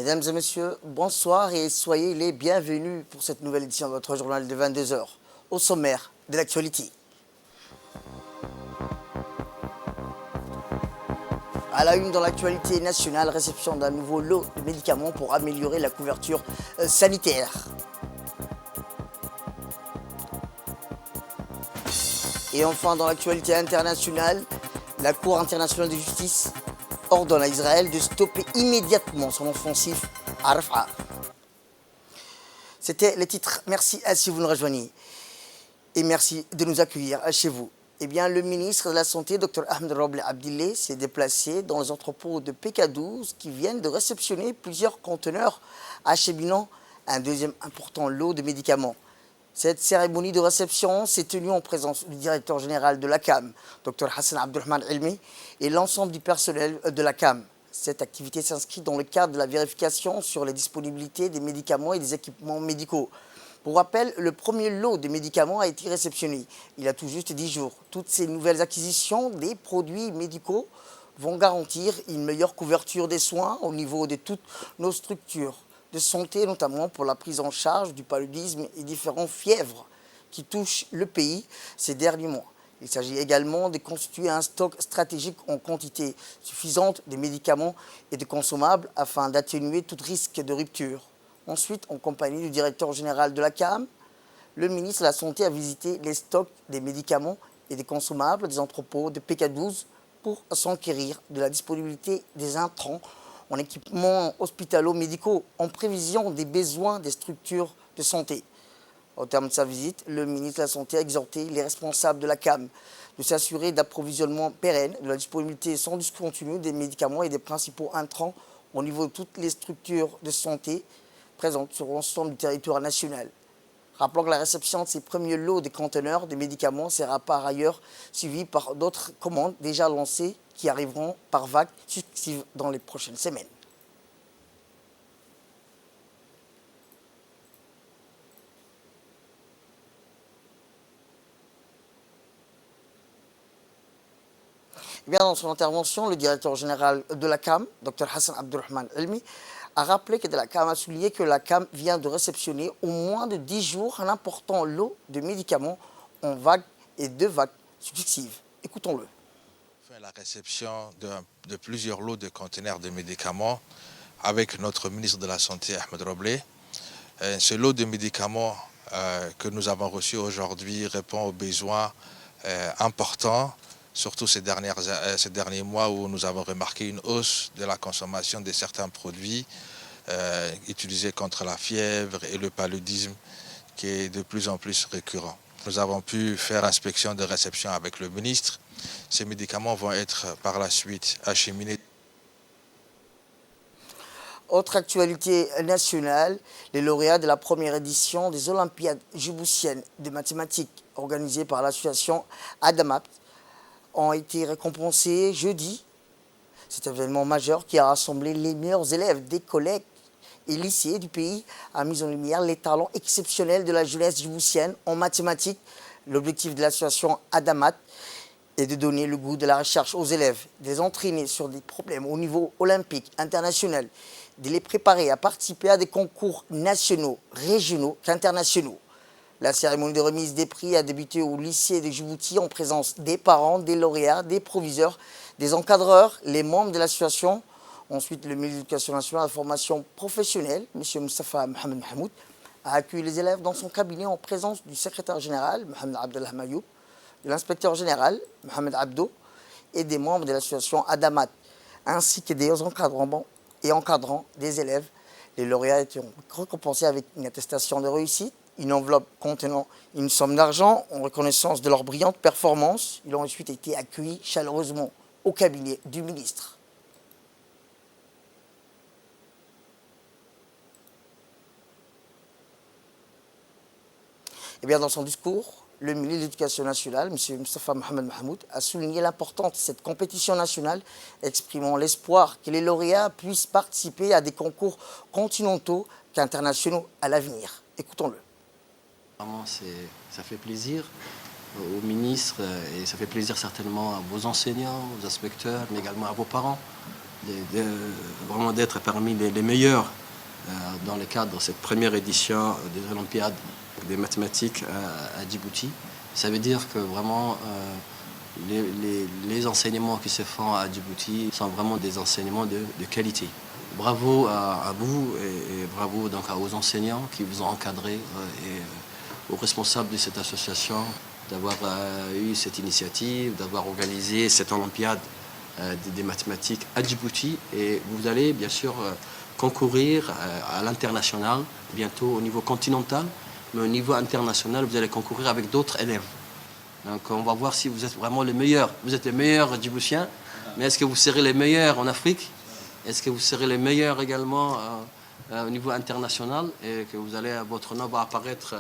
Mesdames et messieurs, bonsoir et soyez les bienvenus pour cette nouvelle édition de votre journal de 22 heures. Au sommaire de l'actualité. À la une dans l'actualité nationale, réception d'un nouveau lot de médicaments pour améliorer la couverture sanitaire. Et enfin, dans l'actualité internationale, la Cour internationale de justice ordonne à Israël de stopper immédiatement son offensive à Rafah. C'était les titres. Merci si vous nous rejoignez. Et merci de nous accueillir chez vous. Eh bien, le ministre de la Santé, Dr Ahmed Roble Abdillah, s'est déplacé dans les entrepôts de PK12 qui viennent de réceptionner plusieurs conteneurs acheminant un deuxième important lot de médicaments. Cette cérémonie de réception s'est tenue en présence du directeur général de la CAM, Dr Hassan Abdurrahman Ilmi, et l'ensemble du personnel de la CAM. Cette activité s'inscrit dans le cadre de la vérification sur les disponibilités des médicaments et des équipements médicaux. Pour rappel, le premier lot de médicaments a été réceptionné il y a tout juste 10 jours. Toutes ces nouvelles acquisitions des produits médicaux vont garantir une meilleure couverture des soins au niveau de toutes nos structures de santé, notamment pour la prise en charge du paludisme et différentes fièvres qui touchent le pays ces derniers mois. Il s'agit également de constituer un stock stratégique en quantité suffisante de médicaments et de consommables afin d'atténuer tout risque de rupture. Ensuite, en compagnie du directeur général de la CAM, le ministre de la Santé a visité les stocks des médicaments et des consommables des entrepôts de PK12 pour s'enquérir de la disponibilité des intrants en équipements hospitalo-médicaux en prévision des besoins des structures de santé. Au terme de sa visite, le ministre de la Santé a exhorté les responsables de la CAM de s'assurer d'approvisionnement pérenne, de la disponibilité sans discontinu des médicaments et des principaux intrants au niveau de toutes les structures de santé présentes sur l'ensemble du territoire national. Rappelons que la réception de ces premiers lots de conteneurs de médicaments sera par ailleurs suivie par d'autres commandes déjà lancées qui arriveront par vagues successives dans les prochaines semaines. Bien, dans son intervention, le directeur général de la CAM, Dr Hassan Abdurrahman Ilmi, a rappelé que la CAM a souligné que la CAM vient de réceptionner au moins de 10 jours un important lot de médicaments en vagues et 2 vagues successives. Écoutons-le. La réception de plusieurs lots de conteneurs de médicaments avec notre ministre de la Santé, Ahmed Roble. Ce lot de médicaments que nous avons reçu aujourd'hui répond aux besoins importants, surtout ces derniers mois où nous avons remarqué une hausse de la consommation de certains produits utilisés contre la fièvre et le paludisme qui est de plus en plus récurrent. Nous avons pu faire inspection de réception avec le ministre. Ces médicaments vont être par la suite acheminés. Autre actualité nationale, les lauréats de la première édition des Olympiades djiboutiennes de mathématiques organisées par l'association Adamat ont été récompensés jeudi. Cet événement majeur qui a rassemblé les meilleurs élèves des collèges et lycées du pays a mis en lumière les talents exceptionnels de la jeunesse djiboutienne en mathématiques. L'objectif de l'association Adamat est de donner le goût de la recherche aux élèves, de les entraîner sur des problèmes au niveau olympique, international, de les préparer à participer à des concours nationaux, régionaux qu'internationaux. La cérémonie de remise des prix a débuté au lycée de Djibouti en présence des parents, des lauréats, des proviseurs, des encadreurs, les membres de l'association. Ensuite, le ministre de l'Éducation nationale et de la formation professionnelle, M. Moustapha Mohamed Mahmoud, a accueilli les élèves dans son cabinet en présence du secrétaire général, Mohamed Abdellah Mayoub, de l'inspecteur général, Mohamed Abdo, et des membres de l'association Adamat, ainsi que des encadrants et encadrants des élèves. Les lauréats étaient récompensés avec une attestation de réussite, une enveloppe contenant une somme d'argent en reconnaissance de leur brillante performance. Ils ont ensuite été accueillis chaleureusement au cabinet du ministre. Eh bien, dans son discours, le ministre de l'Éducation nationale, M. Moustapha Mohamed Mahmoud, a souligné l'importance de cette compétition nationale, exprimant l'espoir que les lauréats puissent participer à des concours continentaux qu'internationaux à l'avenir. Écoutons-le. Vraiment, ça fait plaisir au ministre et ça fait plaisir certainement à vos enseignants, aux inspecteurs, mais également à vos parents vraiment d'être parmi les meilleurs dans le cadre de cette première édition des Olympiades des mathématiques à Djibouti. Ça veut dire que vraiment les enseignements qui se font à Djibouti sont vraiment des enseignements de qualité. Bravo à vous et bravo donc aux enseignants qui vous ont encadré et aux responsables de cette association d'avoir eu cette initiative, d'avoir organisé cette Olympiade des mathématiques à Djibouti. Et vous allez bien sûr concourir à l'international, bientôt au niveau continental, mais au niveau international, vous allez concourir avec d'autres élèves. Donc on va voir si vous êtes vraiment les meilleurs. Vous êtes les meilleurs djiboutiens, mais est-ce que vous serez les meilleurs en Afrique? Est-ce que vous serez les meilleurs également au niveau international et que vous allez, votre nom va apparaître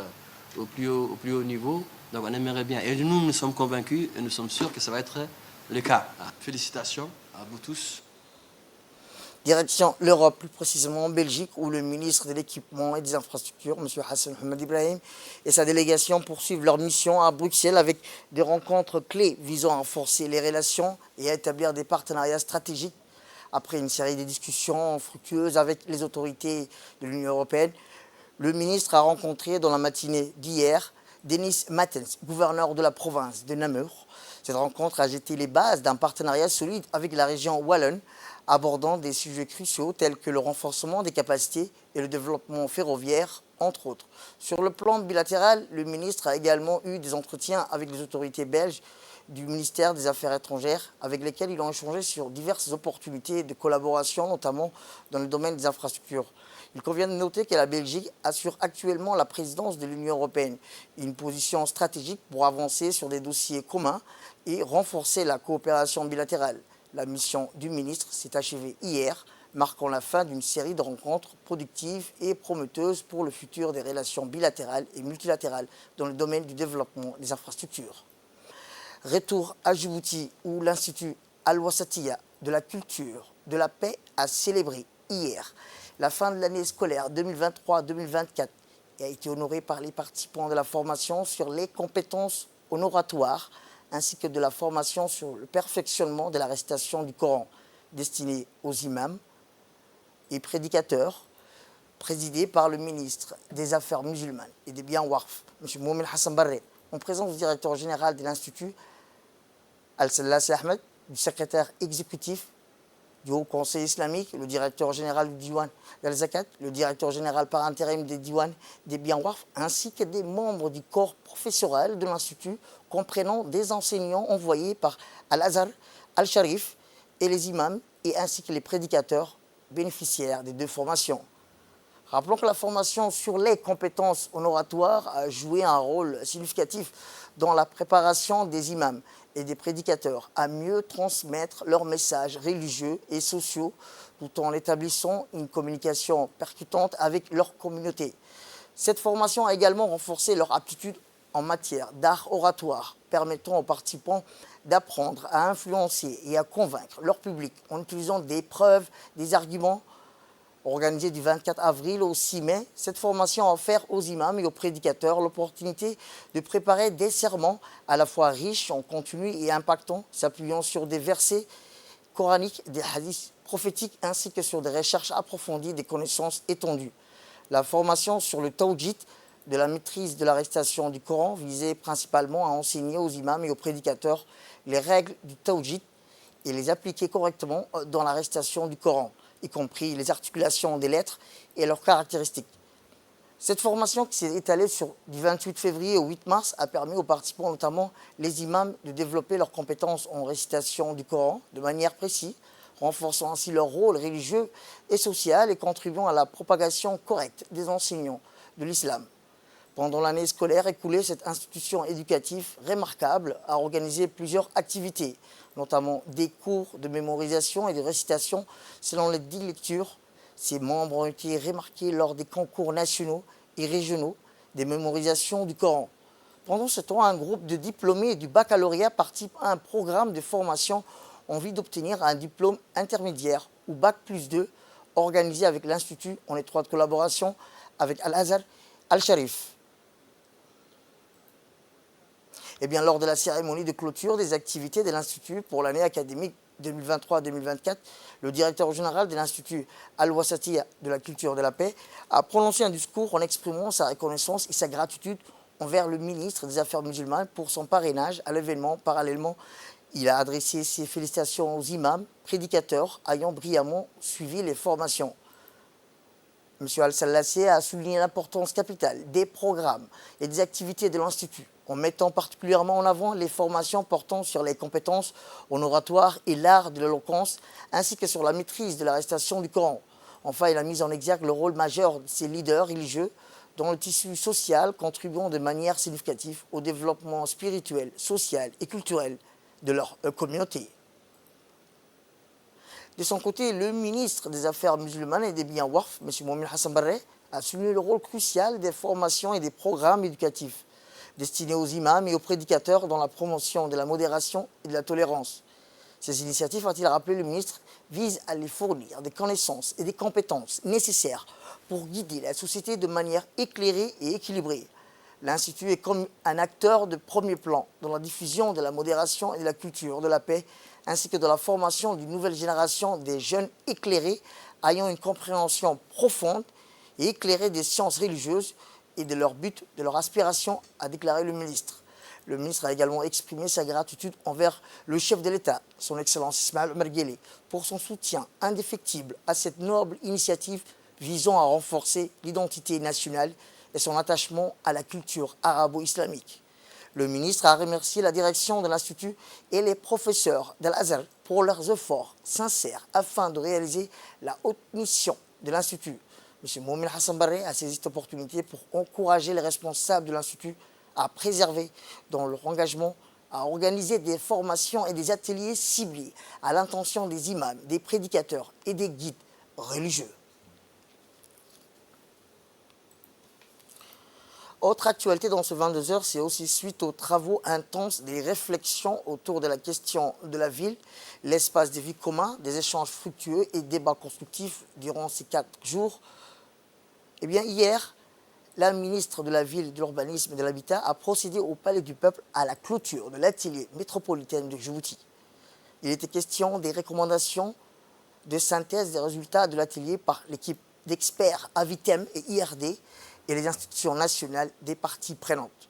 au plus haut niveau? Donc on aimerait bien. Et nous sommes convaincus et nous sommes sûrs que ça va être le cas. Félicitations à vous tous. Direction l'Europe, plus précisément en Belgique, où le ministre de l'Équipement et des Infrastructures, M. Hassan Mohamed Ibrahim, et sa délégation poursuivent leur mission à Bruxelles avec des rencontres clés visant à renforcer les relations et à établir des partenariats stratégiques. Après une série de discussions fructueuses avec les autorités de l'Union européenne, le ministre a rencontré dans la matinée d'hier Denis Mattens, gouverneur de la province de Namur. Cette rencontre a jeté les bases d'un partenariat solide avec la région wallonne, abordant des sujets cruciaux tels que le renforcement des capacités et le développement ferroviaire, entre autres. Sur le plan bilatéral, le ministre a également eu des entretiens avec les autorités belges du ministère des Affaires étrangères, avec lesquels ils ont échangé sur diverses opportunités de collaboration, notamment dans le domaine des infrastructures. Il convient de noter que la Belgique assure actuellement la présidence de l'Union européenne, une position stratégique pour avancer sur des dossiers communs et renforcer la coopération bilatérale. La mission du ministre s'est achevée hier, marquant la fin d'une série de rencontres productives et prometteuses pour le futur des relations bilatérales et multilatérales dans le domaine du développement des infrastructures. Retour à Djibouti, où l'Institut Al-Wasatiya de la culture, de la paix a célébré hier la fin de l'année scolaire 2023-2024 et a été honoré par les participants de la formation sur les compétences en oratoire ainsi que de la formation sur le perfectionnement de la récitation du Coran destinée aux imams et prédicateurs, présidé par le ministre des Affaires musulmanes et des biens Waqf, M. Moumen Hassan Barré, en présence du directeur général de l'Institut Al-Sallassi Ahmed, du secrétaire exécutif du Haut Conseil islamique, le directeur général du Diwan d'Al-Zakat, le directeur général par intérim des Diwan des biens Waqf, ainsi que des membres du corps professoral de l'Institut, comprenant des enseignants envoyés par Al-Azhar, Al-Sharif et les imams, et ainsi que les prédicateurs bénéficiaires des deux formations. Rappelons que la formation sur les compétences en oratoire a joué un rôle significatif dans la préparation des imams et des prédicateurs à mieux transmettre leurs messages religieux et sociaux tout en établissant une communication percutante avec leur communauté. Cette formation a également renforcé leur aptitude en matière d'art oratoire, permettant aux participants d'apprendre à influencer et à convaincre leur public en utilisant des preuves, des arguments. Organisée du 24 avril au 6 mai, cette formation a offert aux imams et aux prédicateurs l'opportunité de préparer des sermons à la fois riches en contenu et impactants, s'appuyant sur des versets coraniques, des hadiths prophétiques, ainsi que sur des recherches approfondies, des connaissances étendues. La formation sur le tawjid, de la maîtrise de la récitation du Coran, visait principalement à enseigner aux imams et aux prédicateurs les règles du tawjid et les appliquer correctement dans la récitation du Coran, y compris les articulations des lettres et leurs caractéristiques. Cette formation qui s'est étalée du 28 février au 8 mars a permis aux participants, notamment les imams, de développer leurs compétences en récitation du Coran de manière précise, renforçant ainsi leur rôle religieux et social et contribuant à la propagation correcte des enseignements de l'islam. Pendant l'année scolaire écoulée, cette institution éducative remarquable a organisé plusieurs activités, notamment des cours de mémorisation et de récitation selon les 10 lectures. Ces membres ont été remarqués lors des concours nationaux et régionaux des mémorisations du Coran. Pendant ce temps, un groupe de diplômés du baccalauréat participe à un programme de formation en vue d'obtenir un diplôme intermédiaire ou Bac+2 organisé avec l'Institut en étroite collaboration avec Al-Azhar, Al-Sharif. Lors de la cérémonie de clôture des activités de l'Institut pour l'année académique 2023-2024, le directeur général de l'Institut Al-Wasatiyya de la culture de la paix a prononcé un discours en exprimant sa reconnaissance et sa gratitude envers le ministre des Affaires musulmanes pour son parrainage à l'événement. Parallèlement, il a adressé ses félicitations aux imams, prédicateurs ayant brillamment suivi les formations. M. Al-Salassi a souligné l'importance capitale des programmes et des activités de l'Institut, en mettant particulièrement en avant les formations portant sur les compétences en oratoire et l'art de l'éloquence, ainsi que sur la maîtrise de la récitation du Coran. Enfin, il a mis en exergue le rôle majeur de ces leaders religieux dans le tissu social, contribuant de manière significative au développement spirituel, social et culturel de leur communauté. De son côté, le ministre des Affaires musulmanes et des biens Waqf, M. Mohamed Hassan Barre, a souligné le rôle crucial des formations et des programmes éducatifs destinés aux imams et aux prédicateurs dans la promotion de la modération et de la tolérance. Ces initiatives, a-t-il rappelé le ministre, visent à les fournir des connaissances et des compétences nécessaires pour guider la société de manière éclairée et équilibrée. L'Institut est comme un acteur de premier plan dans la diffusion de la modération et de la culture de la paix, ainsi que dans la formation d'une nouvelle génération des jeunes éclairés ayant une compréhension profonde et éclairée des sciences religieuses et de leur but, de leur aspiration, a déclaré le ministre. Le ministre a également exprimé sa gratitude envers le chef de l'État, son Excellence Ismaël Omar Guelleh, pour son soutien indéfectible à cette noble initiative visant à renforcer l'identité nationale et son attachement à la culture arabo-islamique. Le ministre a remercié la direction de l'Institut et les professeurs d'Al-Azhar pour leurs efforts sincères afin de réaliser la haute mission de l'Institut. M. Mohamed Hassan Barre a saisi cette opportunité pour encourager les responsables de l'Institut à préserver dans leur engagement à organiser des formations et des ateliers ciblés à l'intention des imams, des prédicateurs et des guides religieux. Autre actualité dans ce 22h, c'est aussi suite aux travaux intenses des réflexions autour de la question de la ville, l'espace de vie commun, des échanges fructueux et débats constructifs durant ces 4 jours. Eh bien, hier, la ministre de la Ville, de l'Urbanisme et de l'Habitat a procédé au Palais du Peuple à la clôture de l'atelier métropolitain de Djibouti. Il était question des recommandations de synthèse des résultats de l'atelier par l'équipe d'experts Avitem et IRD et les institutions nationales des parties prenantes.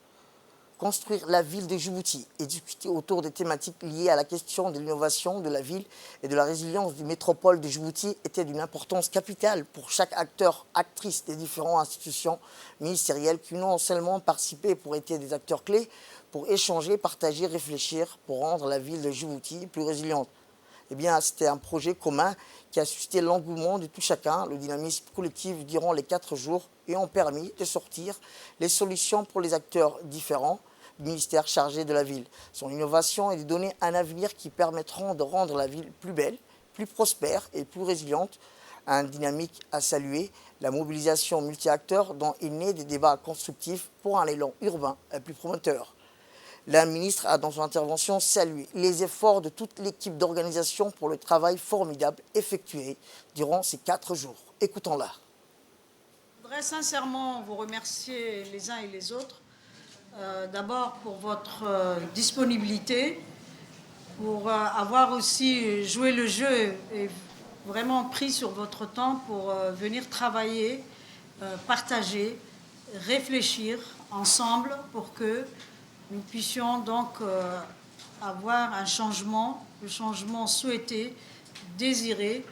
Construire la ville de Djibouti et discuter autour des thématiques liées à la question de l'innovation de la ville et de la résilience du métropole de Djibouti était d'une importance capitale pour chaque acteur, actrice des différentes institutions ministérielles qui non seulement participé pour être des acteurs clés, pour échanger, partager, réfléchir, pour rendre la ville de Djibouti plus résiliente. Eh bien, c'était un projet commun qui a suscité l'engouement de tout chacun, le dynamisme collectif durant les 4 jours et ont permis de sortir les solutions pour les acteurs différents du ministère chargé de la ville. Son innovation est de donner un avenir qui permettront de rendre la ville plus belle, plus prospère et plus résiliente. Un dynamique à saluer, la mobilisation multi-acteurs dont il naît des débats constructifs pour un élan urbain plus promoteur. La ministre a dans son intervention salué les efforts de toute l'équipe d'organisation pour le travail formidable effectué durant ces 4 jours. Écoutons-la. Je voudrais sincèrement vous remercier les uns et les autres. D'abord pour votre disponibilité, pour avoir aussi joué le jeu et vraiment pris sur votre temps pour venir travailler, partager, réfléchir ensemble pour que nous puissions donc avoir un changement, le changement souhaité, désiré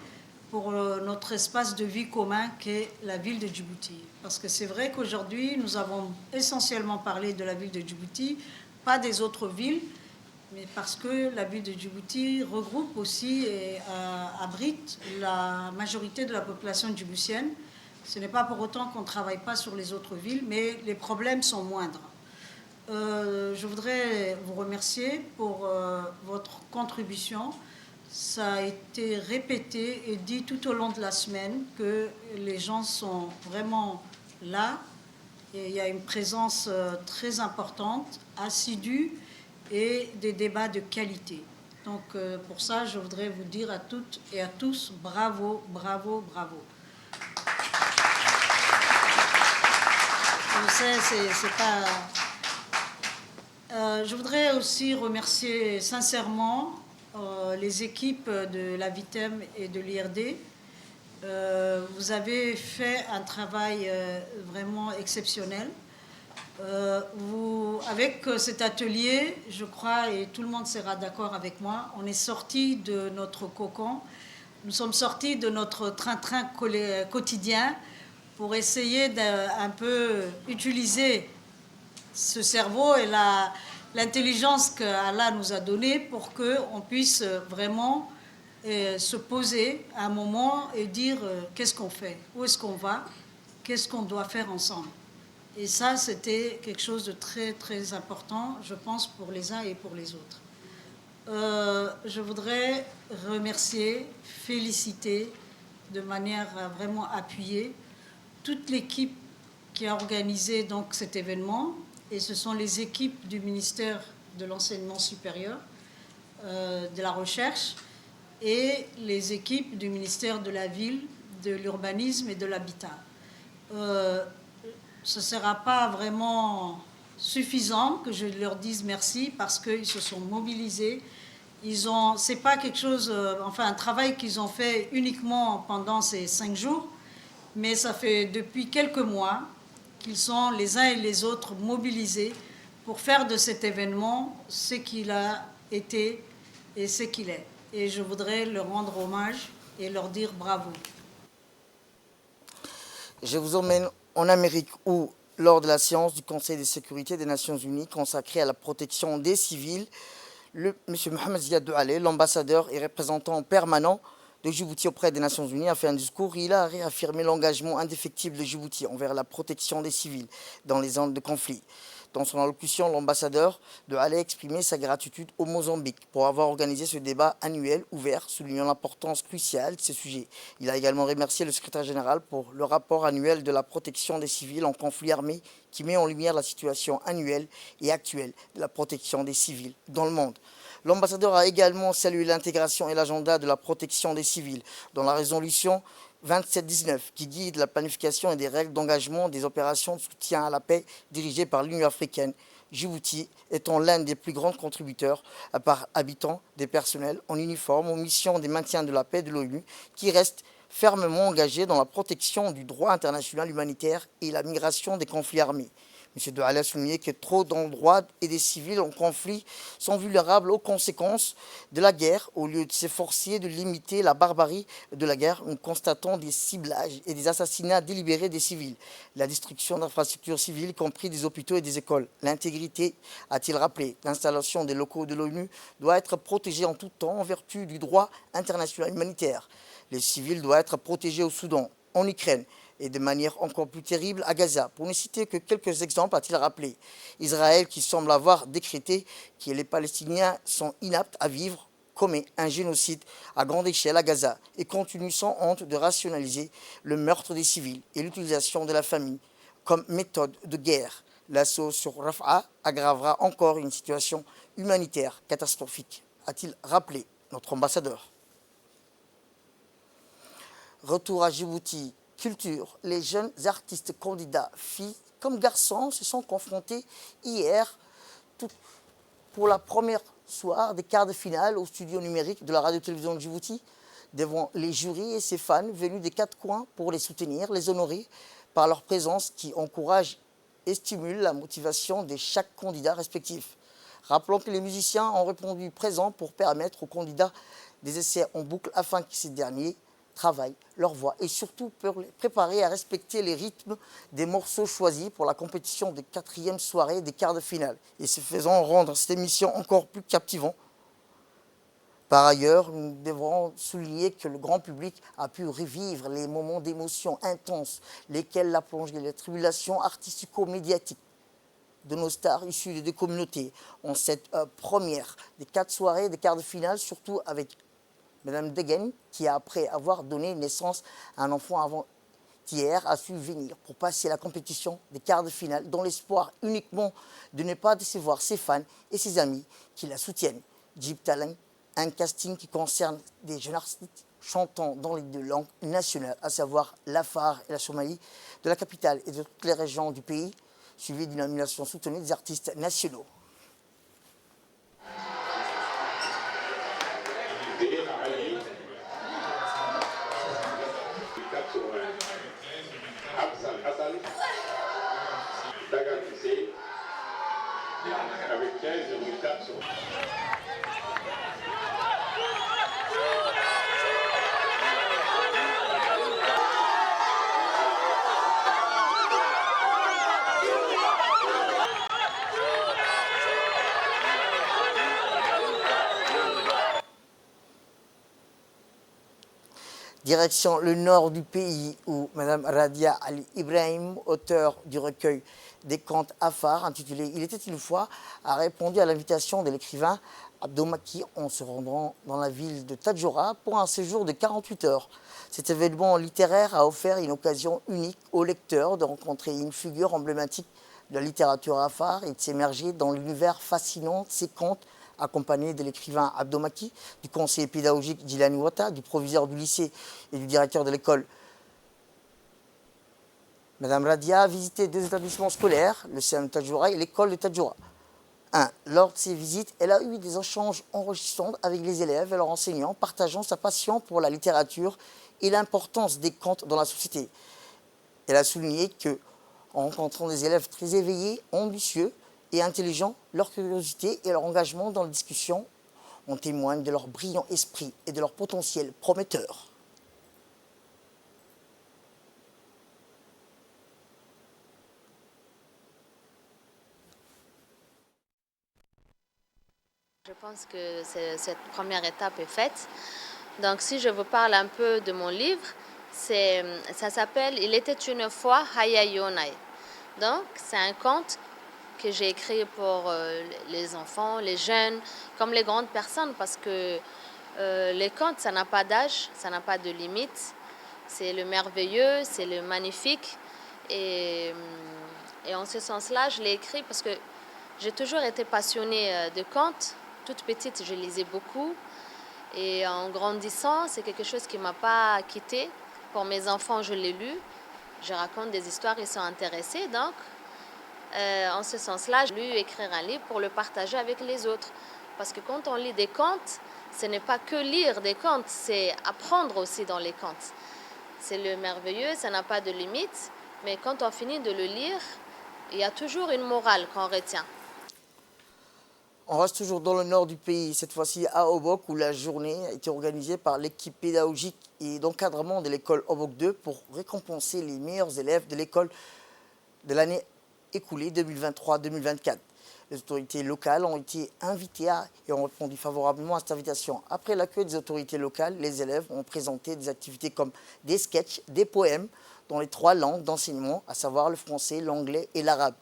pour notre espace de vie commun qu'est la ville de Djibouti. Parce que c'est vrai qu'aujourd'hui, nous avons essentiellement parlé de la ville de Djibouti, pas des autres villes, mais parce que la ville de Djibouti regroupe aussi et abrite la majorité de la population djiboutienne. Ce n'est pas pour autant qu'on ne travaille pas sur les autres villes, mais les problèmes sont moindres. Je voudrais vous remercier pour votre contribution. Ça a été répété et dit tout au long de la semaine que les gens sont vraiment là. Et il y a une présence très importante, assidue et des débats de qualité. Donc pour ça, je voudrais vous dire à toutes et à tous, bravo, bravo, bravo. Je sais, c'est pas... je voudrais aussi remercier sincèrement les équipes de la VITEM et de l'IRD. Vous avez fait un travail vraiment exceptionnel. Avec cet atelier, je crois, et tout le monde sera d'accord avec moi, on est sorti de notre cocon, nous sommes sortis de notre train-train quotidien pour essayer d'un peu utiliser ce cerveau et l'intelligence qu'Allah nous a donnée pour qu'on puisse vraiment se poser un moment et dire qu'est-ce qu'on fait, où est-ce qu'on va, qu'est-ce qu'on doit faire ensemble. Et ça, c'était quelque chose de très, très important, je pense, pour les uns et pour les autres. Je voudrais remercier, féliciter de manière vraiment appuyée toute l'équipe qui a organisé donc cet événement, et ce sont les équipes du ministère de l'Enseignement supérieur, de la Recherche, et les équipes du ministère de la Ville, de l'Urbanisme et de l'Habitat. Ce ne sera pas vraiment suffisant que je leur dise merci parce qu'ils se sont mobilisés. C'est pas quelque chose, enfin un travail qu'ils ont fait uniquement pendant ces 5 jours, mais ça fait depuis quelques mois qu'ils sont les uns et les autres mobilisés pour faire de cet événement ce qu'il a été et ce qu'il est. Et je voudrais leur rendre hommage et leur dire bravo. Je vous emmène en Amérique où, lors de la séance du Conseil de sécurité des Nations Unies consacrée à la protection des civils, M. Mohamed Ziad Doualé, l'ambassadeur et représentant permanent de Djibouti auprès des Nations Unies, a fait un discours. Il a réaffirmé l'engagement indéfectible de Djibouti envers la protection des civils dans les zones de conflit. Dans son allocution, l'ambassadeur Doualé a exprimé sa gratitude au Mozambique pour avoir organisé ce débat annuel ouvert, soulignant l'importance cruciale de ce sujet. Il a également remercié le secrétaire général pour le rapport annuel de la protection des civils en conflit armé qui met en lumière la situation annuelle et actuelle de la protection des civils dans le monde. L'ambassadeur a également salué l'intégration et l'agenda de la protection des civils dans la résolution 2719 qui guide la planification et des règles d'engagement des opérations de soutien à la paix dirigées par l'Union africaine, Djibouti étant l'un des plus grands contributeurs par habitant des personnels en uniforme aux missions des maintiens de la paix de l'ONU qui restent fermement engagés dans la protection du droit international humanitaire et la migration des conflits armés. M. Doualé a souligné que trop d'endroits et des civils en conflit sont vulnérables aux conséquences de la guerre au lieu de s'efforcer de limiter la barbarie de la guerre en constatant des ciblages et des assassinats délibérés des civils, la destruction d'infrastructures civiles, y compris des hôpitaux et des écoles. L'intégrité, a-t-il rappelé, l'installation des locaux de l'ONU doit être protégée en tout temps en vertu du droit international humanitaire. Les civils doivent être protégés au Soudan, en Ukraine, et de manière encore plus terrible à Gaza. Pour ne citer que quelques exemples, a-t-il rappelé. Israël qui semble avoir décrété que les Palestiniens sont inaptes à vivre commet un génocide à grande échelle à Gaza et continue sans honte de rationaliser le meurtre des civils et l'utilisation de la famine comme méthode de guerre. L'assaut sur Rafah aggravera encore une situation humanitaire catastrophique, a-t-il rappelé notre ambassadeur. Retour à Djibouti. Culture, les jeunes artistes candidats, filles comme garçons, se sont confrontés hier pour la première soirée des quarts de finale au studio numérique de la radio-télévision de Djibouti, devant les jurys et ses fans venus des 4 coins pour les soutenir, les honorer par leur présence qui encourage et stimule la motivation de chaque candidat respectif. Rappelons que les musiciens ont répondu présents pour permettre aux candidats des essais en boucle afin que ces derniers travaillent leur voix et surtout préparer à respecter les rythmes des morceaux choisis pour la compétition des 4e soirées des quarts de finale et se faisant rendre cette émission encore plus captivante. Par ailleurs, nous devrons souligner que le grand public a pu revivre les moments d'émotion intenses, lesquels l'a plongé les tribulations artistico-médiatiques de nos stars issues des 2 communautés en cette première des 4 soirées des quarts de finale, surtout avec Mme Degen, qui, après avoir donné naissance à un enfant avant-hier, a su venir pour passer la compétition des quarts de finale dans l'espoir uniquement de ne pas décevoir ses fans et ses amis qui la soutiennent. Djib Talent, un casting qui concerne des jeunes artistes chantant dans les 2 langues nationales, à savoir l'Afar et la Somalie, de la capitale et de toutes les régions du pays, suivi d'une animation soutenue des artistes nationaux. زين علي 401 حفص الحسن Dagan Hussein avec 15 401. Direction le nord du pays où Mme Radia Ali Ibrahim, auteur du recueil des contes Afar intitulé Il était une fois, a répondu à l'invitation de l'écrivain Abdo Maki en se rendant dans la ville de Tadjoura pour un séjour de 48 heures. Cet événement littéraire a offert une occasion unique aux lecteurs de rencontrer une figure emblématique de la littérature Afar et de s'émerger dans l'univers fascinant de ses contes, accompagné de l'écrivain Abdo Maki, du conseiller pédagogique Djilani Wata, du proviseur du lycée et du directeur de l'école. Madame Radia a visité 2 établissements scolaires, le CM Tadjoura et l'école de Tadjoura. Lors de ces visites, elle a eu des échanges enrichissants avec les élèves et leurs enseignants, partageant sa passion pour la littérature et l'importance des contes dans la société. Elle a souligné que, en rencontrant des élèves très éveillés, ambitieux et intelligents, leur curiosité et leur engagement dans la discussion en témoignent de leur brillant esprit et de leur potentiel prometteur. Je pense que cette première étape est faite. Donc si je vous parle un peu de mon livre, ça s'appelle « Il était une fois Haya Yonai ». Donc c'est un conte que j'ai écrit pour les enfants, les jeunes, comme les grandes personnes, parce que les contes, ça n'a pas d'âge, ça n'a pas de limite. C'est le merveilleux, c'est le magnifique. Et en ce sens-là, je l'ai écrit parce que j'ai toujours été passionnée de contes. Toute petite, je lisais beaucoup. Et en grandissant, c'est quelque chose qui ne m'a pas quittée. Pour mes enfants, je l'ai lu. Je raconte des histoires, ils sont intéressés. Donc, en ce sens-là, j'ai voulu écrire un livre pour le partager avec les autres. Parce que quand on lit des contes, ce n'est pas que lire des contes, c'est apprendre aussi dans les contes. C'est le merveilleux, ça n'a pas de limite. Mais quand on finit de le lire, il y a toujours une morale qu'on retient. On reste toujours dans le nord du pays, cette fois-ci à Obok, où la journée a été organisée par l'équipe pédagogique et d'encadrement de l'école Obok 2 pour récompenser les meilleurs élèves de l'école de l'année écoulée 2023-2024. Les autorités locales ont été invitées et ont répondu favorablement à cette invitation. Après l'accueil des autorités locales, les élèves ont présenté des activités comme des sketchs, des poèmes dans les 3 langues d'enseignement, à savoir le français, l'anglais et l'arabe.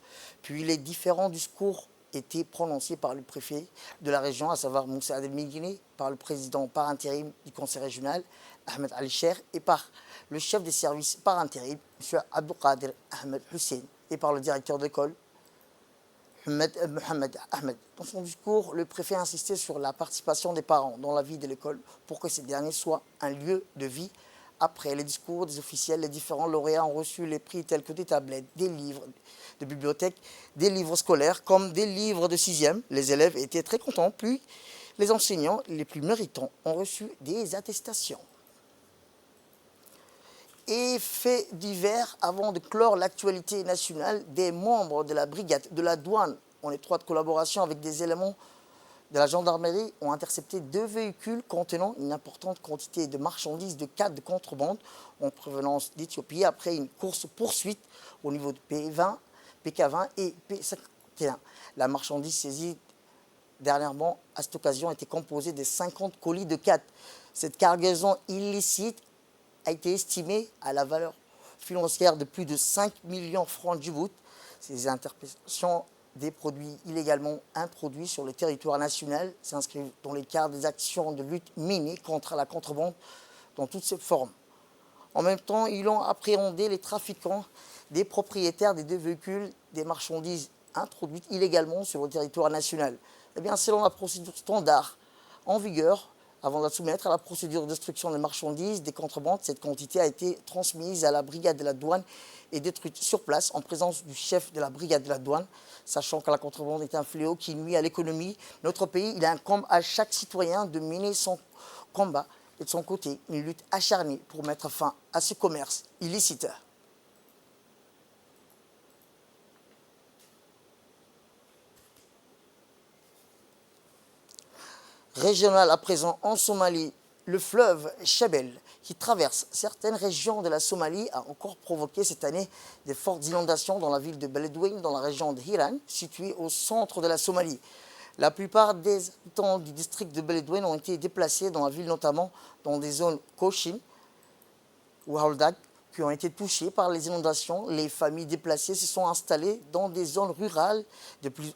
Puis les différents discours étaient prononcés par le préfet de la région, à savoir Moussa Adel-Miguini, par le président par intérim du conseil régional, Ahmed Ali Cher, et par le chef des services par intérim, M. Abdelkader Ahmed Hussein, et par le directeur d'école, Mohamed Ahmed. Dans son discours, le préfet a insisté sur la participation des parents dans la vie de l'école pour que ces derniers soient un lieu de vie. Après les discours des officiels, les différents lauréats ont reçu les prix tels que des tablettes, des livres de bibliothèque, des livres scolaires comme des livres de 6e. Les élèves étaient très contents, puis les enseignants les plus méritants ont reçu des attestations. Et fait divers, avant de clore l'actualité nationale, des membres de la brigade de la douane, en étroite collaboration avec des éléments de la gendarmerie, ont intercepté 2 véhicules contenant une importante quantité de marchandises de cannes de contrebande en provenance d'Éthiopie après une course-poursuite au niveau de P20, PK20 et P51. La marchandise saisie dernièrement, à cette occasion, était composée de 50 colis de cannes. Cette cargaison illicite a été estimée à la valeur financière de plus de 5 millions de francs Djibouti. Ces interpellations des produits illégalement introduits sur le territoire national s'inscrivent dans les cadres des actions de lutte menée contre la contrebande dans toutes ses formes. En même temps, ils ont appréhendé les trafiquants, des propriétaires des 2 véhicules, des marchandises introduites illégalement sur le territoire national. Eh bien, selon la procédure standard en vigueur, avant de la soumettre à la procédure de destruction des marchandises, des contrebandes, cette quantité a été transmise à la brigade de la douane et détruite sur place en présence du chef de la brigade de la douane. Sachant que la contrebande est un fléau qui nuit à l'économie de notre pays, il incombe à chaque citoyen de mener son combat et de son côté une lutte acharnée pour mettre fin à ce commerce illicite. Régional à présent en Somalie, le fleuve Shabelle, qui traverse certaines régions de la Somalie, a encore provoqué cette année de fortes inondations dans la ville de Beledweyne, dans la région de Hiran, située au centre de la Somalie. La plupart des habitants du district de Beledweyne ont été déplacés dans la ville, notamment dans des zones Koshin ou Haldaq, qui ont été touchées par les inondations. Les familles déplacées se sont installées dans des zones rurales de plus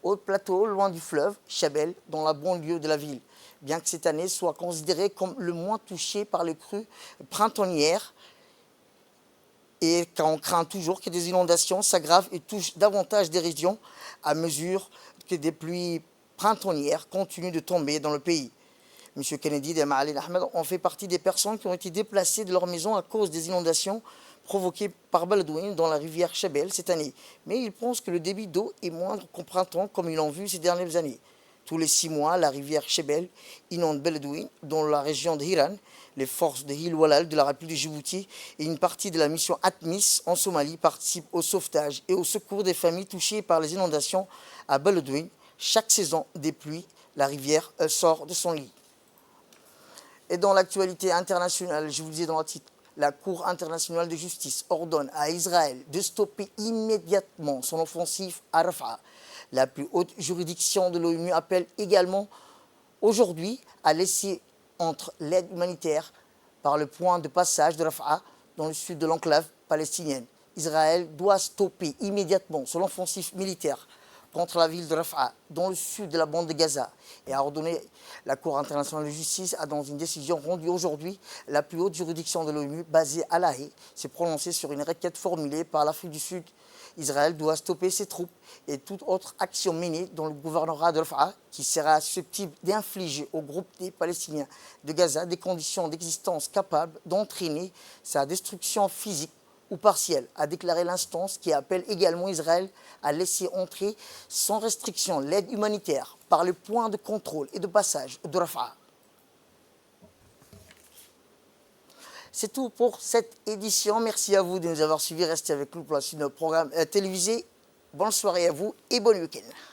haut plateau, loin du fleuve Shabelle, dans la banlieue de la ville. Bien que cette année soit considérée comme le moins touché par les crues printanières, et qu'on craint toujours que des inondations s'aggravent et touchent davantage des régions à mesure que des pluies printanières continuent de tomber dans le pays. M. Kennedy et Ma'alin Ahmed ont fait partie des personnes qui ont été déplacées de leur maison à cause des inondations provoquées par Beledweyne dans la rivière Shabelle cette année. Mais ils pensent que le débit d'eau est moindre qu'au printemps, comme ils l'ont vu ces dernières années. Tous les 6 mois, la rivière Shabelle inonde Beledweyne dans la région de Hiran. Les forces de Hilwalal de la République de Djibouti et une partie de la mission ATMIS en Somalie participent au sauvetage et au secours des familles touchées par les inondations à Beledweyne. Chaque saison des pluies, la rivière sort de son lit. Et dans l'actualité internationale, je vous disais dans le titre, la Cour internationale de justice ordonne à Israël de stopper immédiatement son offensive à Rafah. La plus haute juridiction de l'ONU appelle également aujourd'hui à laisser entre l'aide humanitaire par le point de passage de Rafah dans le sud de l'enclave palestinienne. Israël doit stopper immédiatement son offensive militaire contre la ville de Rafah, dans le sud de la bande de Gaza, et a ordonné, la Cour internationale de justice a, dans une décision rendue aujourd'hui, la plus haute juridiction de l'ONU, basée à La Haye, s'est prononcée sur une requête formulée par l'Afrique du Sud. Israël doit stopper ses troupes et toute autre action menée dans le gouvernorat de Rafah qui sera susceptible d'infliger au groupe des Palestiniens de Gaza des conditions d'existence capables d'entraîner sa destruction physique ou partielle, a déclaré l'instance qui appelle également Israël à laisser entrer sans restriction l'aide humanitaire par le point de contrôle et de passage de Rafah. C'est tout pour cette édition. Merci à vous de nous avoir suivis. Restez avec nous pour la suite de notre programme télévisé. Bonne soirée à vous et bon week-end.